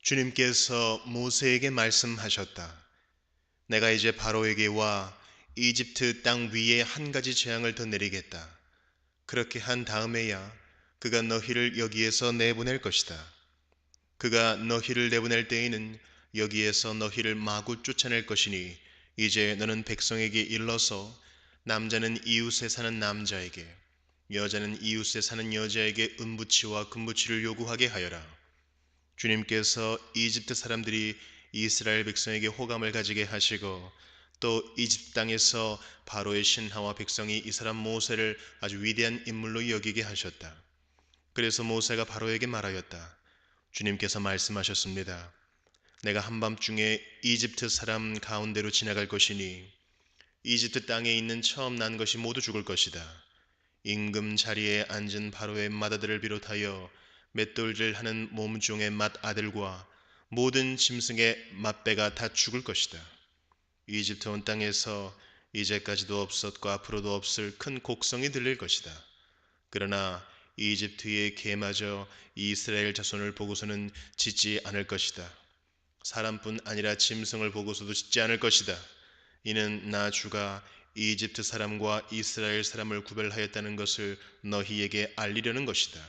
주님께서 모세에게 말씀하셨다. 내가 이제 바로에게 와 이집트 땅 위에 한 가지 재앙을 더 내리겠다. 그렇게 한 다음에야 그가 너희를 여기에서 내보낼 것이다. 그가 너희를 내보낼 때에는 여기에서 너희를 마구 쫓아낼 것이니 이제 너는 백성에게 일러서 남자는 이웃에 사는 남자에게 여자는 이웃에 사는 여자에게 은부치와 금부치를 요구하게 하여라. 주님께서 이집트 사람들이 이스라엘 백성에게 호감을 가지게 하시고 또 이집트 땅에서 바로의 신하와 백성이 이 사람 모세를 아주 위대한 인물로 여기게 하셨다. 그래서 모세가 바로에게 말하였다. 주님께서 말씀하셨습니다. 내가 한밤중에 이집트 사람 가운데로 지나갈 것이니 이집트 땅에 있는 처음 난 것이 모두 죽을 것이다. 임금 자리에 앉은 바로의 맏아들을 비롯하여 맷돌질 하는 몸종의 맏아들과 모든 짐승의 맏배가 다 죽을 것이다. 이집트 온 땅에서 이제까지도 없었고 앞으로도 없을 큰 곡성이 들릴 것이다. 그러나 이집트의 개마저 이스라엘 자손을 보고서는 짖지 않을 것이다. 사람뿐 아니라 짐승을 보고서도 짖지 않을 것이다. 이는 나 주가 이집트 사람과 이스라엘 사람을 구별하였다는 것을 너희에게 알리려는 것이다.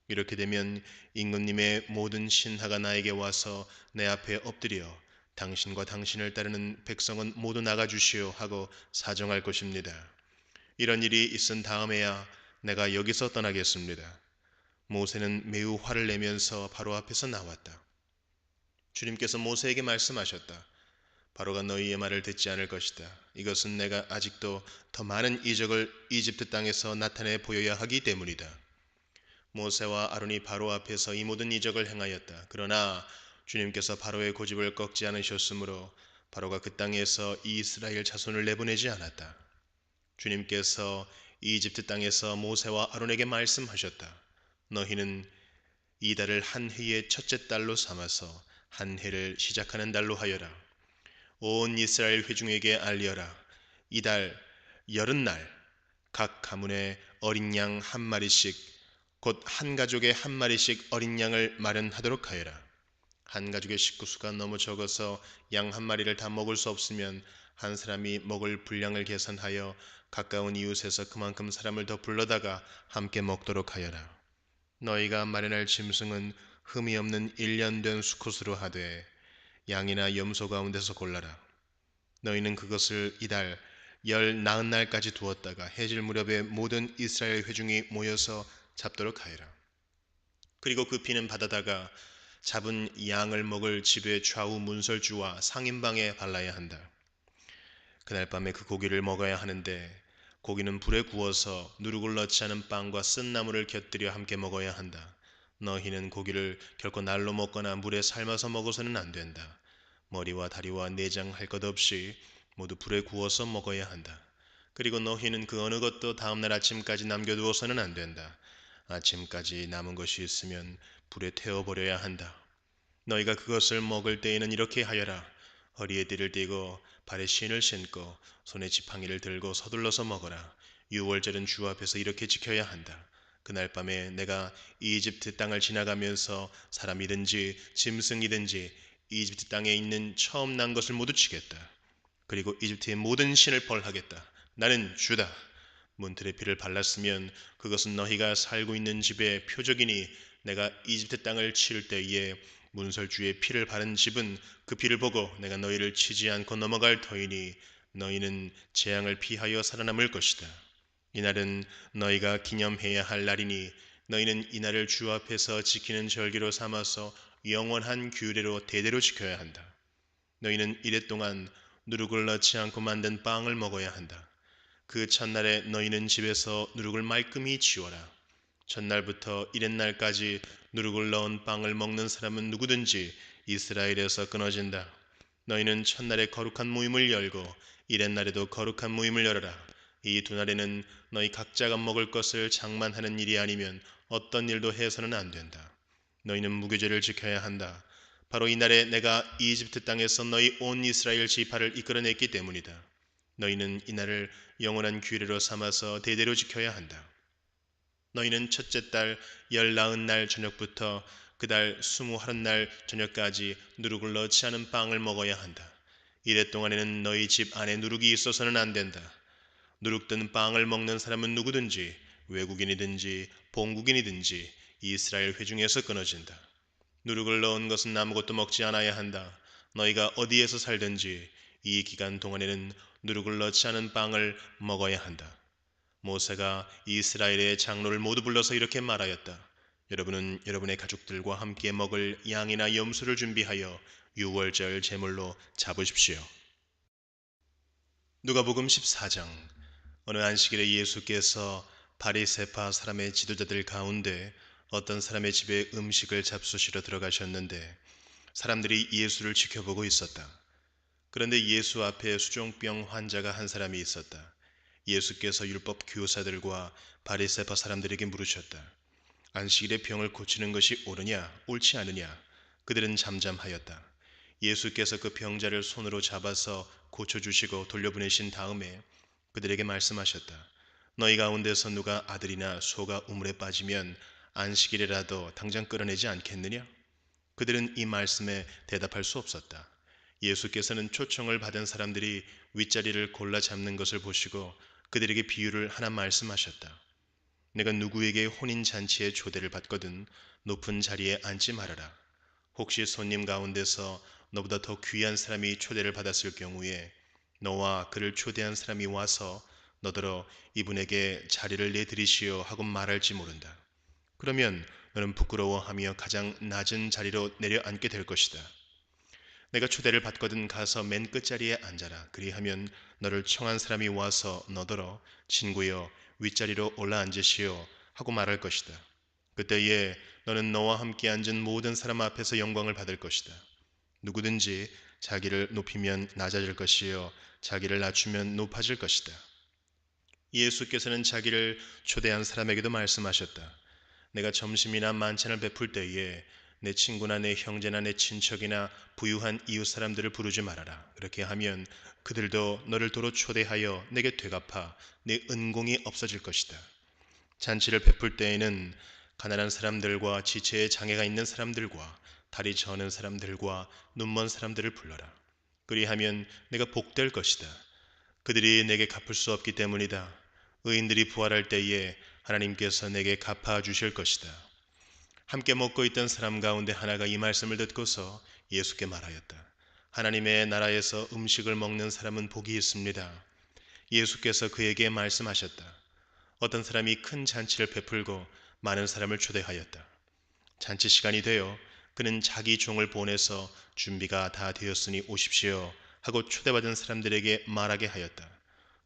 이렇게 되면 임금님의 모든 신하가 나에게 와서 내 앞에 엎드려 당신과 당신을 따르는 백성은 모두 나가주시오 하고 사정할 것입니다. 이런 일이 있은 다음에야 내가 여기서 떠나겠습니다. 모세는 매우 화를 내면서 바로 앞에서 나왔다. 주님께서 모세에게 말씀하셨다. 바로가 너희의 말을 듣지 않을 것이다. 이것은 내가 아직도 더 많은 이적을 이집트 땅에서 나타내 보여야 하기 때문이다. 모세와 아론이 바로 앞에서 이 모든 이적을 행하였다. 그러나 주님께서 바로의 고집을 꺾지 않으셨으므로 바로가 그 땅에서 이스라엘 자손을 내보내지 않았다. 주님께서 이집트 땅에서 모세와 아론에게 말씀하셨다. 너희는 이 달을 한 해의 첫째 달로 삼아서 한 해를 시작하는 달로 하여라. 온 이스라엘 회중에게 알려라. 이달 여름날 각 가문에 어린 양 한 마리씩 곧 한 가족에 한 마리씩 어린 양을 마련하도록 하여라. 한 가족의 식구수가 너무 적어서 양 한 마리를 다 먹을 수 없으면 한 사람이 먹을 분량을 계산하여 가까운 이웃에서 그만큼 사람을 더 불러다가 함께 먹도록 하여라. 너희가 마련할 짐승은 흠이 없는 1년 된 수컷으로 하되 양이나 염소 가운데서 골라라. 너희는 그것을 이달 열 나흔 날까지 두었다가 해질 무렵에 모든 이스라엘 회중이 모여서 잡도록 하여라. 그리고 그 피는 받아다가 잡은 양을 먹을 집의 좌우 문설주와 상인방에 발라야 한다. 그날 밤에 그 고기를 먹어야 하는데 고기는 불에 구워서 누룩을 넣지 않은 빵과 쓴 나물을 곁들여 함께 먹어야 한다. 너희는 고기를 결코 날로 먹거나 물에 삶아서 먹어서는 안 된다. 머리와 다리와 내장 할 것 없이 모두 불에 구워서 먹어야 한다. 그리고 너희는 그 어느 것도 다음날 아침까지 남겨두어서는 안 된다. 아침까지 남은 것이 있으면 불에 태워버려야 한다. 너희가 그것을 먹을 때에는 이렇게 하여라. 허리에 띠를 띠고 발에 신을 신고 손에 지팡이를 들고 서둘러서 먹어라. 유월절은 주 앞에서 이렇게 지켜야 한다. 그날 밤에 내가 이집트 땅을 지나가면서 사람이든지 짐승이든지 이집트 땅에 있는 처음 난 것을 모두 치겠다. 그리고 이집트의 모든 신을 벌하겠다. 나는 주다. 문틀에 피를 발랐으면 그것은 너희가 살고 있는 집의 표적이니 내가 이집트 땅을 칠 때에 문설주의 피를 바른 집은 그 피를 보고 내가 너희를 치지 않고 넘어갈 터이니 너희는 재앙을 피하여 살아남을 것이다. 이날은 너희가 기념해야 할 날이니 너희는 이날을 주 앞에서 지키는 절기로 삼아서 영원한 규례로 대대로 지켜야 한다. 너희는 이래 동안 누룩을 넣지 않고 만든 빵을 먹어야 한다. 그 첫날에 너희는 집에서 누룩을 말끔히 치워라. 첫날부터 이튿날까지 누룩을 넣은 빵을 먹는 사람은 누구든지 이스라엘에서 끊어진다. 너희는 첫날에 거룩한 모임을 열고 이튿날에도 거룩한 모임을 열어라. 이 두 날에는 너희 각자가 먹을 것을 장만하는 일이 아니면 어떤 일도 해서는 안 된다. 너희는 무교제를 지켜야 한다. 바로 이날에 내가 이집트 땅에서 너희 온 이스라엘 지파를 이끌어냈기 때문이다. 너희는 이날을 영원한 규례로 삼아서 대대로 지켜야 한다. 너희는 첫째 달 열 나흔 날 저녁부터 그달 20하룻날 저녁까지 누룩을 넣지 않은 빵을 먹어야 한다. 이래 동안에는 너희 집 안에 누룩이 있어서는 안 된다. 누룩 든 빵을 먹는 사람은 누구든지 외국인이든지 본국인이든지 이스라엘 회중에서 끊어진다. 누룩을 넣은 것은 아무것도 먹지 않아야 한다. 너희가 어디에서 살든지 이 기간 동안에는 누룩을 넣지 않은 빵을 먹어야 한다. 모세가 이스라엘의 장로를 모두 불러서 이렇게 말하였다. 여러분은 여러분의 가족들과 함께 먹을 양이나 염소를 준비하여 유월절 제물로 잡으십시오. 누가복음 14장. 어느 안식일에 예수께서 바리새파 사람의 지도자들 가운데 어떤 사람의 집에 음식을 잡수시러 들어가셨는데 사람들이 예수를 지켜보고 있었다. 그런데 예수 앞에 수종병 환자가 한 사람이 있었다. 예수께서 율법 교사들과 바리새파 사람들에게 물으셨다. 안식일에 병을 고치는 것이 옳으냐 옳지 않으냐? 그들은 잠잠하였다. 예수께서 그 병자를 손으로 잡아서 고쳐주시고 돌려보내신 다음에 그들에게 말씀하셨다. 너희 가운데서 누가 아들이나 소가 우물에 빠지면 안식일이라도 당장 끌어내지 않겠느냐? 그들은 이 말씀에 대답할 수 없었다. 예수께서는 초청을 받은 사람들이 윗자리를 골라 잡는 것을 보시고 그들에게 비유를 하나 말씀하셨다. 내가 누구에게 혼인잔치에 초대를 받거든 높은 자리에 앉지 말아라. 혹시 손님 가운데서 너보다 더 귀한 사람이 초대를 받았을 경우에 너와 그를 초대한 사람이 와서 너더러 이분에게 자리를 내드리시오 하고 말할지 모른다. 그러면 너는 부끄러워하며 가장 낮은 자리로 내려앉게 될 것이다. 내가 초대를 받거든 가서 맨 끝자리에 앉아라. 그리하면 너를 청한 사람이 와서 너더러 친구여 윗자리로 올라앉으시오 하고 말할 것이다. 그때에 너는 너와 함께 앉은 모든 사람 앞에서 영광을 받을 것이다. 누구든지 자기를 높이면 낮아질 것이요 자기를 낮추면 높아질 것이다. 예수께서는 자기를 초대한 사람에게도 말씀하셨다. 내가 점심이나 만찬을 베풀 때에 내 친구나 내 형제나 내 친척이나 부유한 이웃 사람들을 부르지 말아라. 그렇게 하면 그들도 너를 도로 초대하여 내게 되갚아 내 은공이 없어질 것이다. 잔치를 베풀 때에는 가난한 사람들과 지체에 장애가 있는 사람들과 다리 저는 사람들과 눈먼 사람들을 불러라. 그리하면 내가 복될 것이다. 그들이 내게 갚을 수 없기 때문이다. 의인들이 부활할 때에 하나님께서 내게 갚아 주실 것이다. 함께 먹고 있던 사람 가운데 하나가 이 말씀을 듣고서 예수께 말하였다. 하나님의 나라에서 음식을 먹는 사람은 복이 있습니다. 예수께서 그에게 말씀하셨다. 어떤 사람이 큰 잔치를 베풀고 많은 사람을 초대하였다. 잔치 시간이 되어 그는 자기 종을 보내서 준비가 다 되었으니 오십시오 하고 초대받은 사람들에게 말하게 하였다.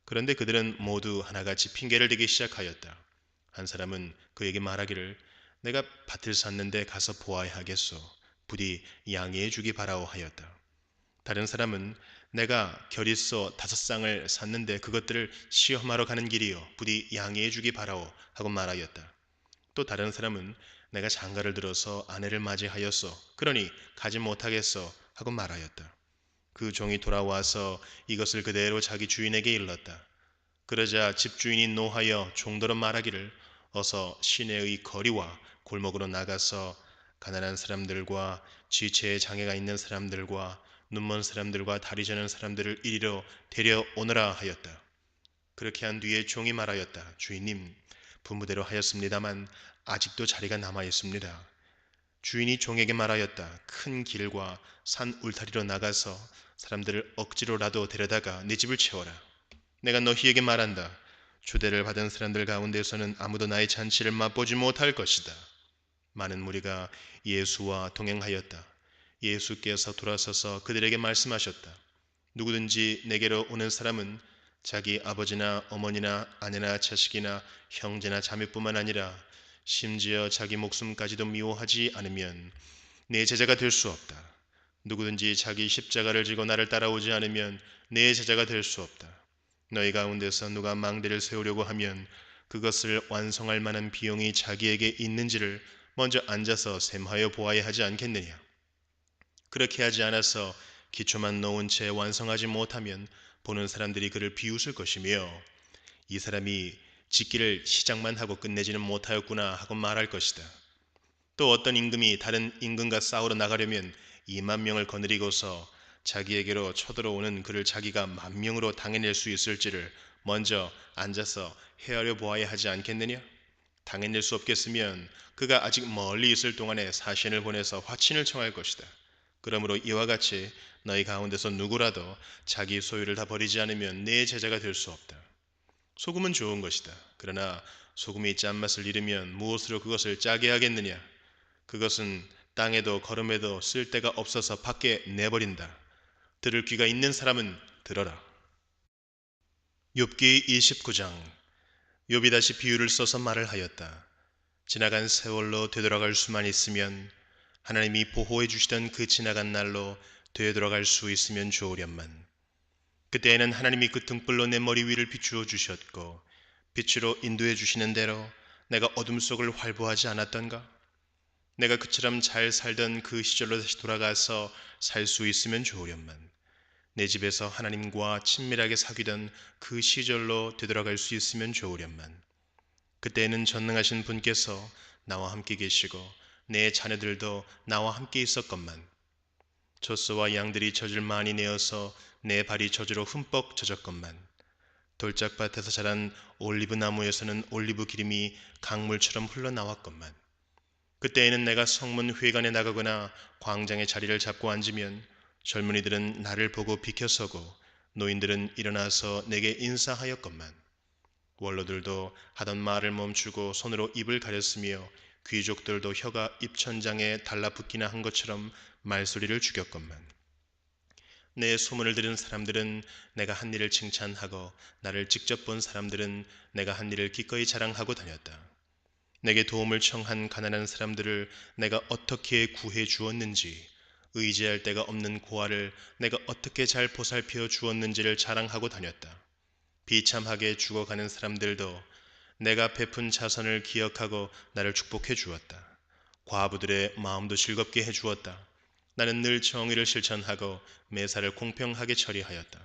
그런데 그들은 모두 하나같이 핑계를 대기 시작하였다. 한 사람은 그에게 말하기를 내가 밭을 샀는데 가서 보아야 하겠소. 부디 양해해 주기 바라오 하였다. 다른 사람은 내가 결의소 5쌍을 샀는데 그것들을 시험하러 가는 길이요. 부디 양해해 주기 바라오 하고 말하였다. 또 다른 사람은 내가 장가를 들어서 아내를 맞이하였소. 그러니 가지 못하겠소 하고 말하였다. 그 종이 돌아와서 이것을 그대로 자기 주인에게 일렀다. 그러자 집주인이 노하여 종더러 말하기를 어서 시내의 거리와 골목으로 나가서 가난한 사람들과 지체에 장애가 있는 사람들과 눈먼 사람들과 다리 저는 사람들을 이리로 데려오너라 하였다. 그렇게 한 뒤에 종이 말하였다. 주인님, 분부대로 하였습니다만 아직도 자리가 남아 있습니다. 주인이 종에게 말하였다. 큰 길과 산 울타리로 나가서 사람들을 억지로라도 데려다가 내 집을 채워라. 내가 너희에게 말한다. 초대를 받은 사람들 가운데서는 아무도 나의 잔치를 맛보지 못할 것이다. 많은 무리가 예수와 동행하였다. 예수께서 돌아서서 그들에게 말씀하셨다. 누구든지 내게로 오는 사람은 자기 아버지나 어머니나 아내나 자식이나 형제나 자매뿐만 아니라 심지어 자기 목숨까지도 미워하지 않으면 내 제자가 될 수 없다. 누구든지 자기 십자가를 지고 나를 따라오지 않으면 내 제자가 될 수 없다. 너희 가운데서 누가 망대를 세우려고 하면 그것을 완성할 만한 비용이 자기에게 있는지를 먼저 앉아서 셈하여 보아야 하지 않겠느냐. 그렇게 하지 않아서 기초만 놓은 채 완성하지 못하면 보는 사람들이 그를 비웃을 것이며 이 사람이 짓기를 시작만 하고 끝내지는 못하였구나 하고 말할 것이다. 또 어떤 임금이 다른 임금과 싸우러 나가려면 2만 명을 거느리고서 자기에게로 쳐들어오는 그를 자기가 10,000명으로 당해낼 수 있을지를 먼저 앉아서 헤아려 보아야 하지 않겠느냐? 당해낼 수 없겠으면 그가 아직 멀리 있을 동안에 사신을 보내서 화친을 청할 것이다. 그러므로 이와 같이 너희 가운데서 누구라도 자기 소유를 다 버리지 않으면 내 제자가 될 수 없다. 소금은 좋은 것이다. 그러나 소금이 짠맛을 잃으면 무엇으로 그것을 짜게 하겠느냐? 그것은 땅에도 거름에도 쓸 데가 없어서 밖에 내버린다. 들을 귀가 있는 사람은 들어라. 욥기 29장. 욥이 다시 비유를 써서 말을 하였다. 지나간 세월로 되돌아갈 수만 있으면, 하나님이 보호해 주시던 그 지나간 날로 되돌아갈 수 있으면 좋으련만. 그때에는 하나님이 그 등불로 내 머리 위를 비추어 주셨고 빛으로 인도해 주시는 대로 내가 어둠 속을 활보하지 않았던가? 내가 그처럼 잘 살던 그 시절로 다시 돌아가서 살 수 있으면 좋으련만. 내 집에서 하나님과 친밀하게 사귀던 그 시절로 되돌아갈 수 있으면 좋으련만. 그때에는 전능하신 분께서 나와 함께 계시고 내 자녀들도 나와 함께 있었건만. 젖소와 양들이 젖을 많이 내어서 내 발이 젖으로 흠뻑 젖었건만. 돌짝밭에서 자란 올리브 나무에서는 올리브 기름이 강물처럼 흘러나왔건만. 그때에는 내가 성문 회관에 나가거나 광장에 자리를 잡고 앉으면 젊은이들은 나를 보고 비켜서고 노인들은 일어나서 내게 인사하였건만. 원로들도 하던 말을 멈추고 손으로 입을 가렸으며 귀족들도 혀가 입천장에 달라붙기나 한 것처럼 말소리를 죽였건만. 내 소문을 들은 사람들은 내가 한 일을 칭찬하고 나를 직접 본 사람들은 내가 한 일을 기꺼이 자랑하고 다녔다. 내게 도움을 청한 가난한 사람들을 내가 어떻게 구해 주었는지, 의지할 데가 없는 고아를 내가 어떻게 잘 보살펴 주었는지를 자랑하고 다녔다. 비참하게 죽어가는 사람들도 내가 베푼 자선을 기억하고 나를 축복해 주었다. 과부들의 마음도 즐겁게 해 주었다. 나는 늘 정의를 실천하고 매사를 공평하게 처리하였다.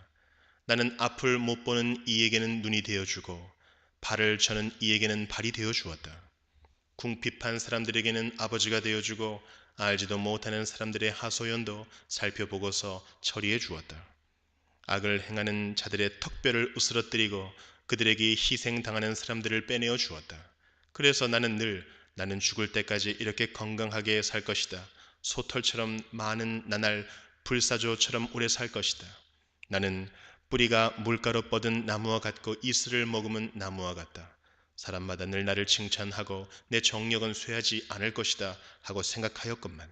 나는 앞을 못 보는 이에게는 눈이 되어주고 발을 저는 이에게는 발이 되어주었다. 궁핍한 사람들에게는 아버지가 되어주고 알지도 못하는 사람들의 하소연도 살펴보고서 처리해 주었다. 악을 행하는 자들의 턱뼈를 으스러뜨리고 그들에게 희생당하는 사람들을 빼내어 주었다. 그래서 나는 죽을 때까지 이렇게 건강하게 살 것이다. 소털처럼 많은 나날 불사조처럼 오래 살 것이다. 나는 뿌리가 물가로 뻗은 나무와 같고 이슬을 머금은 나무와 같다. 사람마다 늘 나를 칭찬하고 내 정력은 쇠하지 않을 것이다 하고 생각하였건만.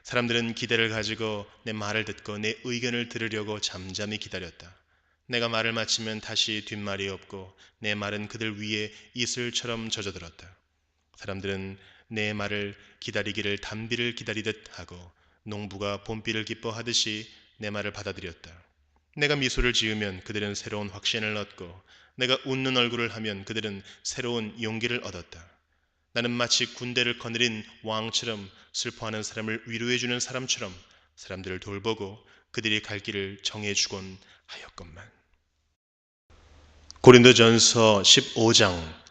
사람들은 기대를 가지고 내 말을 듣고 내 의견을 들으려고 잠잠히 기다렸다. 내가 말을 마치면 다시 뒷말이 없고 내 말은 그들 위에 이슬처럼 젖어들었다. 사람들은 내 말을 기다리기를 단비를 기다리듯 하고 농부가 봄비를 기뻐하듯이 내 말을 받아들였다. 내가 미소를 지으면 그들은 새로운 확신을 얻고 내가 웃는 얼굴을 하면 그들은 새로운 용기를 얻었다. 나는 마치 군대를 거느린 왕처럼 슬퍼하는 사람을 위로해주는 사람처럼 사람들을 돌보고 그들이 갈 길을 정해주곤 하였건만. 고린도전서 15장.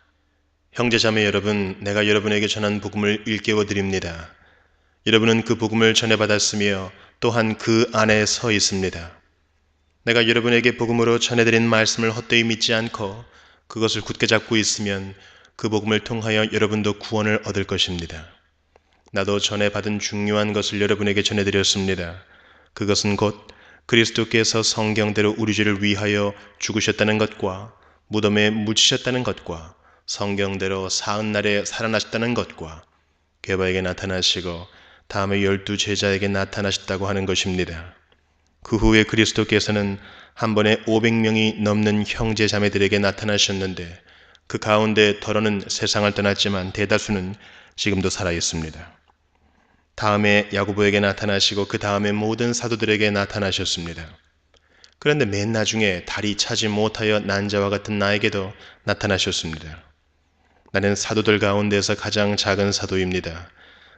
형제자매 여러분, 내가 여러분에게 전한 복음을 일깨워 드립니다. 여러분은 그 복음을 전해받았으며 또한 그 안에 서 있습니다. 내가 여러분에게 복음으로 전해드린 말씀을 헛되이 믿지 않고 그것을 굳게 잡고 있으면 그 복음을 통하여 여러분도 구원을 얻을 것입니다. 나도 전해받은 중요한 것을 여러분에게 전해드렸습니다. 그것은 곧 그리스도께서 성경대로 우리 죄를 위하여 죽으셨다는 것과 무덤에 묻히셨다는 것과 성경대로 사흘날에 살아나셨다는 것과 게바에게 나타나시고 다음에 12 제자에게 나타나셨다고 하는 것입니다. 그 후에 그리스도께서는 한 번에 500명이 넘는 형제 자매들에게 나타나셨는데 그 가운데 더러는 세상을 떠났지만 대다수는 지금도 살아있습니다. 다음에 야고보에게 나타나시고 그 다음에 모든 사도들에게 나타나셨습니다. 그런데 맨 나중에 달이 차지 못하여 난 자와 같은 나에게도 나타나셨습니다. 나는 사도들 가운데서 가장 작은 사도입니다.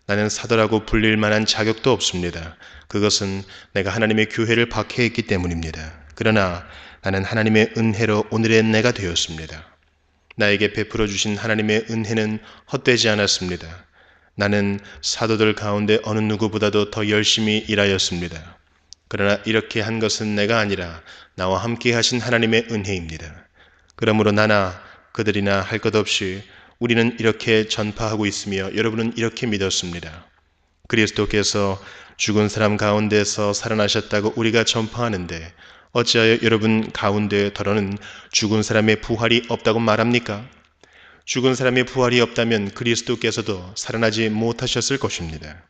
나는 사도라고 불릴 만한 자격도 없습니다. 그것은 내가 하나님의 교회를 박해했기 때문입니다. 그러나 나는 하나님의 은혜로 오늘의 내가 되었습니다. 나에게 베풀어 주신 하나님의 은혜는 헛되지 않았습니다. 나는 사도들 가운데 어느 누구보다도 더 열심히 일하였습니다. 그러나 이렇게 한 것은 내가 아니라 나와 함께 하신 하나님의 은혜입니다. 그러므로 나나 그들이나 할 것 없이 우리는 이렇게 전파하고 있으며 여러분은 이렇게 믿었습니다. 그리스도께서 죽은 사람 가운데서 살아나셨다고 우리가 전파하는데 어찌하여 여러분 가운데 더러는 죽은 사람의 부활이 없다고 말합니까? 죽은 사람의 부활이 없다면 그리스도께서도 살아나지 못하셨을 것입니다.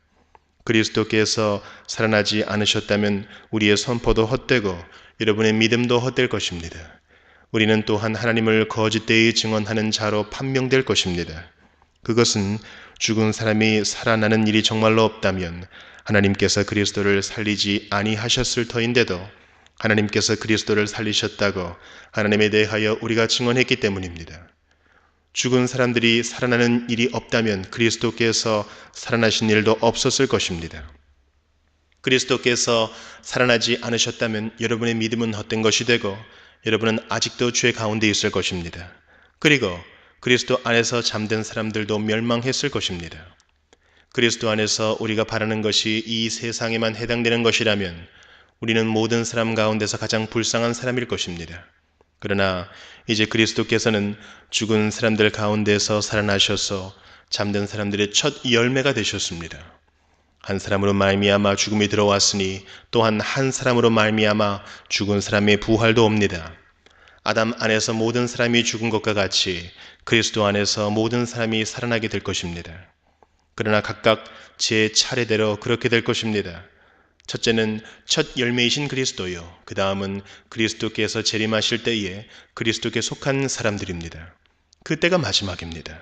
그리스도께서 살아나지 않으셨다면 우리의 선포도 헛되고 여러분의 믿음도 헛될 것입니다. 우리는 또한 하나님을 거짓되이 증언하는 자로 판명될 것입니다. 그것은 죽은 사람이 살아나는 일이 정말로 없다면 하나님께서 그리스도를 살리지 아니하셨을 터인데도 하나님께서 그리스도를 살리셨다고 하나님에 대하여 우리가 증언했기 때문입니다. 죽은 사람들이 살아나는 일이 없다면 그리스도께서 살아나신 일도 없었을 것입니다. 그리스도께서 살아나지 않으셨다면 여러분의 믿음은 헛된 것이 되고 여러분은 아직도 죄 가운데 있을 것입니다. 그리고 그리스도 안에서 잠든 사람들도 멸망했을 것입니다. 그리스도 안에서 우리가 바라는 것이 이 세상에만 해당되는 것이라면 우리는 모든 사람 가운데서 가장 불쌍한 사람일 것입니다. 그러나 이제 그리스도께서는 죽은 사람들 가운데서 살아나셔서 잠든 사람들의 첫 열매가 되셨습니다. 한 사람으로 말미암아 죽음이 들어왔으니 또한 한 사람으로 말미암아 죽은 사람의 부활도 옵니다. 아담 안에서 모든 사람이 죽은 것과 같이 그리스도 안에서 모든 사람이 살아나게 될 것입니다. 그러나 각각 제 차례대로 그렇게 될 것입니다. 첫째는 첫 열매이신 그리스도요. 그 다음은 그리스도께서 재림하실 때에 그리스도께 속한 사람들입니다. 그때가 마지막입니다.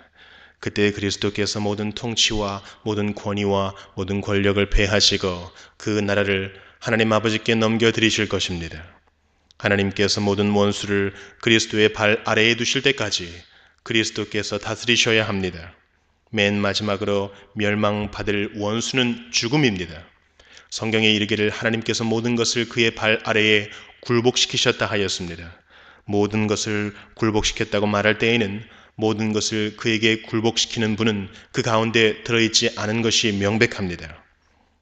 그때 그리스도께서 모든 통치와 모든 권위와 모든 권력을 패하시고 그 나라를 하나님 아버지께 넘겨드리실 것입니다. 하나님께서 모든 원수를 그리스도의 발 아래에 두실 때까지 그리스도께서 다스리셔야 합니다. 맨 마지막으로 멸망받을 원수는 죽음입니다. 성경에 이르기를 하나님께서 모든 것을 그의 발 아래에 굴복시키셨다 하였습니다. 모든 것을 굴복시켰다고 말할 때에는 모든 것을 그에게 굴복시키는 분은 그 가운데 들어있지 않은 것이 명백합니다.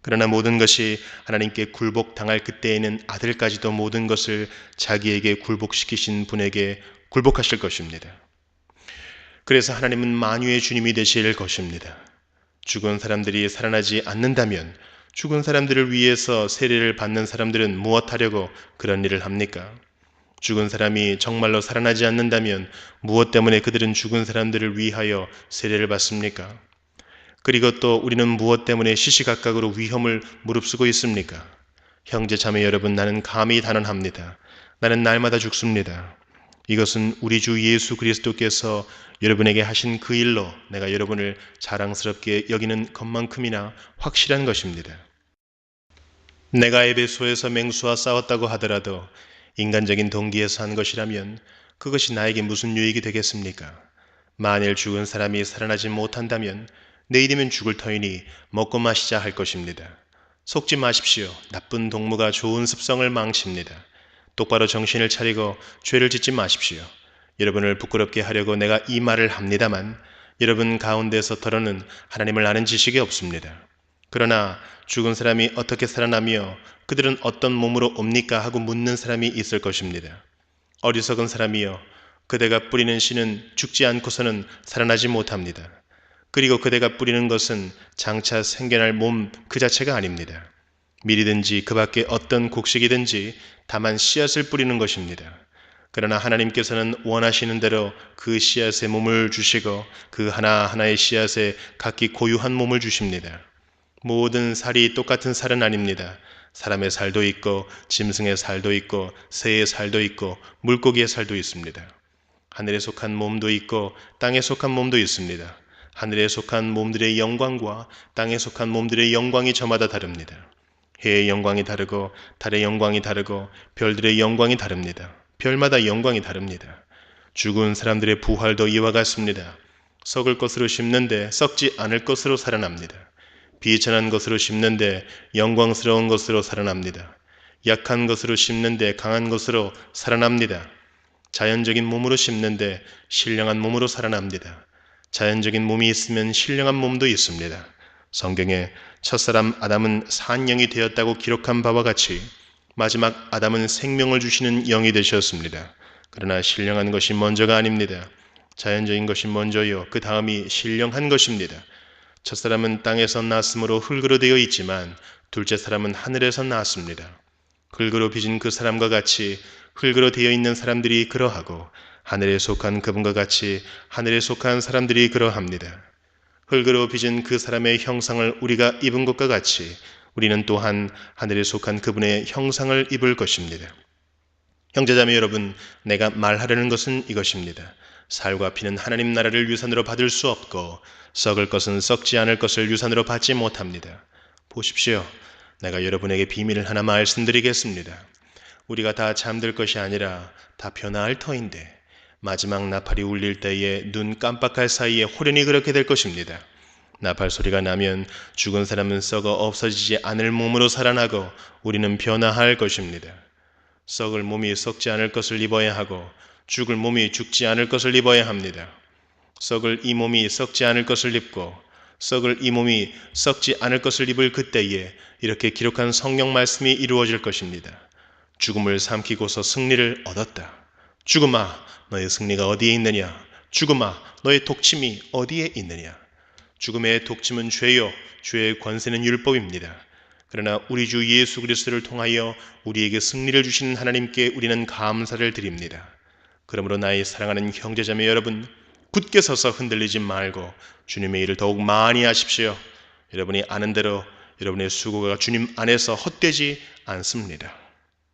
그러나 모든 것이 하나님께 굴복당할 그때에는 아들까지도 모든 것을 자기에게 굴복시키신 분에게 굴복하실 것입니다. 그래서 하나님은 만유의 주님이 되실 것입니다. 죽은 사람들이 살아나지 않는다면 죽은 사람들을 위해서 세례를 받는 사람들은 무엇하려고 그런 일을 합니까? 죽은 사람이 정말로 살아나지 않는다면 무엇 때문에 그들은 죽은 사람들을 위하여 세례를 받습니까? 그리고 또 우리는 무엇 때문에 시시각각으로 위험을 무릅쓰고 있습니까? 형제 자매 여러분, 나는 감히 단언합니다. 나는 날마다 죽습니다. 이것은 우리 주 예수 그리스도께서 여러분에게 하신 그 일로 내가 여러분을 자랑스럽게 여기는 것만큼이나 확실한 것입니다. 내가 에베소에서 맹수와 싸웠다고 하더라도 인간적인 동기에서 한 것이라면 그것이 나에게 무슨 유익이 되겠습니까? 만일 죽은 사람이 살아나지 못한다면 내일이면 죽을 터이니 먹고 마시자 할 것입니다. 속지 마십시오. 나쁜 동무가 좋은 습성을 망칩니다. 똑바로 정신을 차리고 죄를 짓지 마십시오. 여러분을 부끄럽게 하려고 내가 이 말을 합니다만 여러분 가운데서 더러는 하나님을 아는 지식이 없습니다. 그러나 죽은 사람이 어떻게 살아나며 그들은 어떤 몸으로 옵니까 하고 묻는 사람이 있을 것입니다. 어리석은 사람이여, 그대가 뿌리는 씨는 죽지 않고서는 살아나지 못합니다. 그리고 그대가 뿌리는 것은 장차 생겨날 몸 그 자체가 아닙니다. 밀이든지 그 밖에 어떤 곡식이든지 다만 씨앗을 뿌리는 것입니다. 그러나 하나님께서는 원하시는 대로 그 씨앗에 몸을 주시고 그 하나하나의 씨앗에 각기 고유한 몸을 주십니다. 모든 살이 똑같은 살은 아닙니다. 사람의 살도 있고 짐승의 살도 있고 새의 살도 있고 물고기의 살도 있습니다. 하늘에 속한 몸도 있고 땅에 속한 몸도 있습니다. 하늘에 속한 몸들의 영광과 땅에 속한 몸들의 영광이 저마다 다릅니다. 해의 영광이 다르고 달의 영광이 다르고 별들의 영광이 다릅니다. 별마다 영광이 다릅니다. 죽은 사람들의 부활도 이와 같습니다. 썩을 것으로 심는데 썩지 않을 것으로 살아납니다. 비천한 것으로 심는데 영광스러운 것으로 살아납니다. 약한 것으로 심는데 강한 것으로 살아납니다. 자연적인 몸으로 심는데 신령한 몸으로 살아납니다. 자연적인 몸이 있으면 신령한 몸도 있습니다. 성경에 첫사람 아담은 산영이 되었다고 기록한 바와 같이 마지막 아담은 생명을 주시는 영이 되셨습니다. 그러나 신령한 것이 먼저가 아닙니다. 자연적인 것이 먼저요, 그 다음이 신령한 것입니다. 첫사람은 땅에서 났으므로 흙으로 되어 있지만 둘째 사람은 하늘에서 났습니다. 흙으로 빚은 그 사람과 같이 흙으로 되어 있는 사람들이 그러하고 하늘에 속한 그분과 같이 하늘에 속한 사람들이 그러합니다. 흙으로 빚은 그 사람의 형상을 우리가 입은 것과 같이 우리는 또한 하늘에 속한 그분의 형상을 입을 것입니다. 형제자매 여러분, 내가 말하려는 것은 이것입니다. 살과 피는 하나님 나라를 유산으로 받을 수 없고 썩을 것은 썩지 않을 것을 유산으로 받지 못합니다. 보십시오. 내가 여러분에게 비밀을 하나 말씀드리겠습니다. 우리가 다 잠들 것이 아니라 다 변화할 터인데 마지막 나팔이 울릴 때에 눈 깜빡할 사이에 홀연히 그렇게 될 것입니다. 나팔 소리가 나면 죽은 사람은 썩어 없어지지 않을 몸으로 살아나고 우리는 변화할 것입니다. 썩을 몸이 썩지 않을 것을 입어야 하고 죽을 몸이 죽지 않을 것을 입어야 합니다. 썩을 이 몸이 썩지 않을 것을 입고 썩을 이 몸이 썩지 않을 것을 입을 그때에 이렇게 기록한 성경 말씀이 이루어질 것입니다. 죽음을 삼키고서 승리를 얻었다. 죽음아, 너의 승리가 어디에 있느냐? 죽음아, 너의 독침이 어디에 있느냐? 죽음의 독침은 죄요, 죄의 권세는 율법입니다. 그러나 우리 주 예수 그리스도를 통하여 우리에게 승리를 주신 하나님께 우리는 감사를 드립니다. 그러므로 나의 사랑하는 형제자매 여러분, 굳게 서서 흔들리지 말고 주님의 일을 더욱 많이 하십시오. 여러분이 아는 대로 여러분의 수고가 주님 안에서 헛되지 않습니다.